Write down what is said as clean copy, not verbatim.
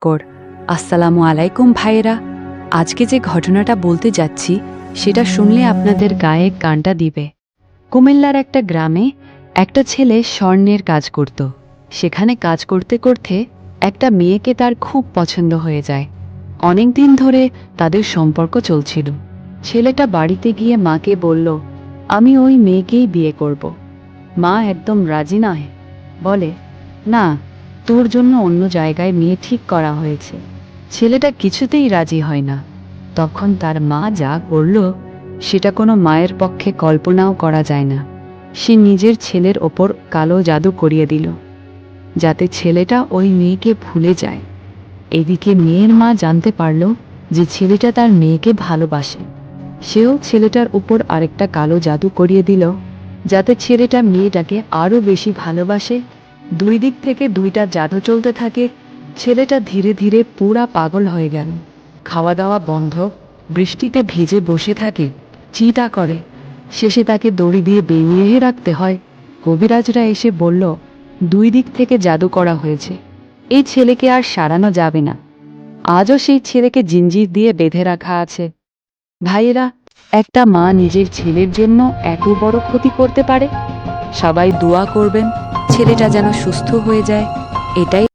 তাফাক্কর। আসসালামু আলাইকুম ভাইয়েরা। আজকে যে ঘটনাটা বলতে যাচ্ছি সেটা শুনলে আপনাদের গায়ে কাঁটা দিবে। কুমিল্লার একটা গ্রামে একটা ছেলে স্বর্ণের কাজ করত। সেখানে কাজ করতে করতে একটা মেয়েকে তার খুব পছন্দ হয়ে যায়। অনেক দিন ধরে তাদের সম্পর্ক চলছিল। ছেলেটা বাড়িতে গিয়ে মাকে বলল, আমি ওই মেয়েকেই বিয়ে করব। মা একদম রাজি নয়, বলে, না, তোর জন্য অন্য জায়গায় মেয়ে ঠিক করা হয়েছে। ছেলেটা কিছুতেই রাজি হয় না। তখন তার মা যা করল সেটা কোনো মায়ের পক্ষে কল্পনাও করা যায় না। সে নিজের ছেলের ওপর কালো জাদু করিয়ে দিল, যাতে ছেলেটা ওই মেয়েকে ভুলে যায়। এদিকে মেয়ের মা জানতে পারল যে ছেলেটা তার মেয়েকে ভালোবাসে। সেও ছেলেটার উপর আরেকটা কালো জাদু করিয়ে দিল, যাতে ছেলেটা মেয়েটাকে আরো বেশি ভালোবাসে। দুই দিক থেকে দুইটা জাদু চলতে থাকে। ছেলেটা ধীরে ধীরে পুরা পাগল হয়ে গেল। খাওয়া দাওয়া বন্ধ, বৃষ্টিতে ভিজে বসে থাকে, চিন্তা করে। শেষে তাকে দড়ি দিয়ে বেরিয়ে রাখতে হয়। কবিরাজরা এসে বলল, দুই দিক থেকে জাদু করা হয়েছে, এই ছেলেকে আর সারানো যাবে না। আজও সেই ছেলেকে জিঞ্জির দিয়ে বেঁধে রাখা আছে। ভাইয়েরা, একটা মা নিজের ছেলের জন্য এত বড় ক্ষতি করতে পারে? সবাই দোয়া করবেন ছেলেটা যেন সুস্থ হয়ে যায়। এটাই